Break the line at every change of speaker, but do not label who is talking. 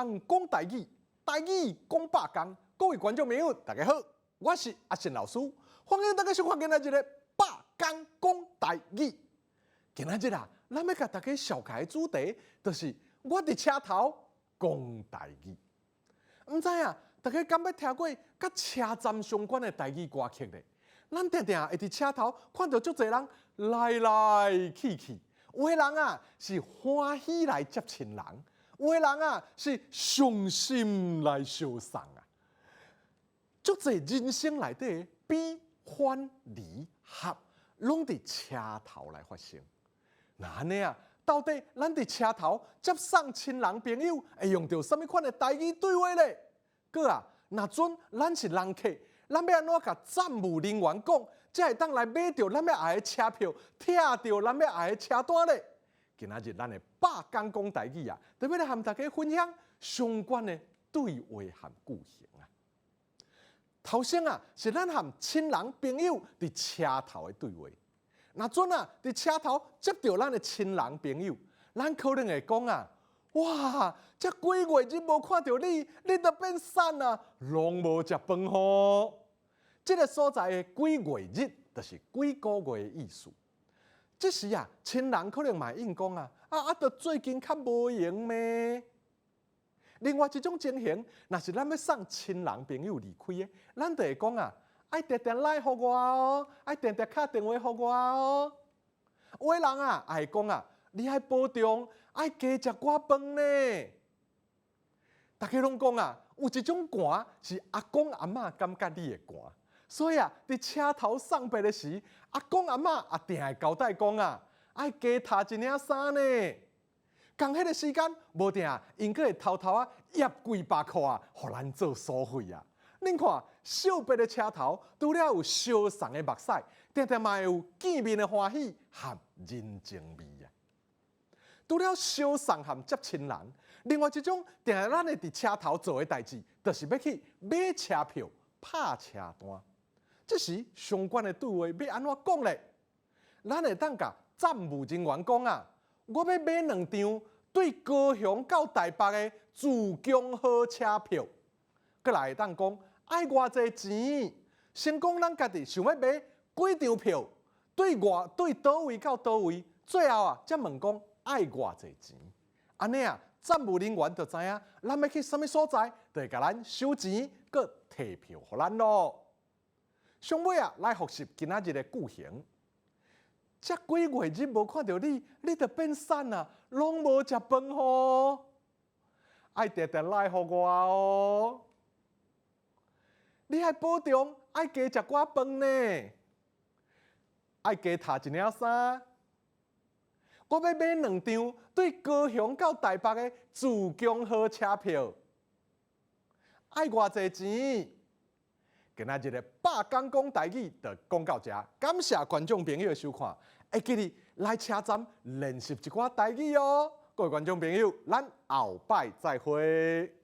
工讲台语，台语讲百工。各位观众朋友，大家好，我是阿信老师，欢迎大家收看今日的百工讲台语。今日啊，咱要甲大家紹介的主題，就是我伫車頭講台語。唔知啊，大家敢捌聽過甲車站相關的台語歌曲咧？咱定定會伫車頭看到足濟人來來去去，有的人啊是歡喜來接親人，有的人啊是傷心來相送啊。足濟人生內底的悲歡離合，攏伫車頭來發生。那安尼啊，到底咱伫車頭接送親人朋友，會用到什麼款的台語對話咧？閣啊，若準咱是人客，咱要安怎甲站務人員講，才會當來買到咱要愛的車票，拆到咱要愛的車單咧？今仔日咱的百工講台語啊，就要來和大家分享相關的對話和句型啊。頭先啊，是咱和親人朋友伫車頭的對話。若準啊，伫車頭接到咱的親人朋友，咱可能會講啊，哇，這幾月日無看到你，你都變瘦啊，攏無食飯吼。這個所在的幾月日，就是幾個月的意思。這時啊，親人可能嘛應講啊，都最近較無閒咩？另外一種情形，若是咱要送親人朋友離開的，咱就會講啊。愛定定來互我哦，愛定定敲電話互我哦。有的人啊，愛講啊，你愛保重，愛加食寡飯呢。大家攏講啊，有一種寒是阿公阿嬷感覺你的寒，所以啊，伫車頭送別的時，阿公阿嬷也定會交代講啊，愛加燙一領衫呢。講迄個時間，無定因閣會偷偷啊，掖幾百塊啊，互咱做所費啊。恁看，小白的車頭，除了有相送的目屎，定定嘛有見面的歡喜和人情味啊。除了相送和接親人，另外一種定係咱會佇車頭做的代誌，就是要去買車票、拍車單。這時相關的對話要安怎講咧？咱會當甲站務人員講啊，我要買2張對高雄到台北的自強號車票，閣來會當講。愛偌濟錢，先講咱家己想要買幾張票，對倒位到倒位，最後啊，才問講愛偌濟錢。安尼啊，站務人員就知影咱要去什麼所在，就會甲咱收錢，佮提票互咱咯。上尾啊，來學習今仔日的句型。這幾月日無看到你，你就變瘦啊，攏無食飯吼。愛定定來互我哦。你愛保重，愛加食寡飯呢，愛加燙一領衫。我要買2張對高雄到台北的自強號車票，愛偌濟錢？今仔日的百工講台語就講到這，感謝觀眾朋友的收看，會記得來車站練習一寡台語哦。各位觀眾朋友，咱後擺再會。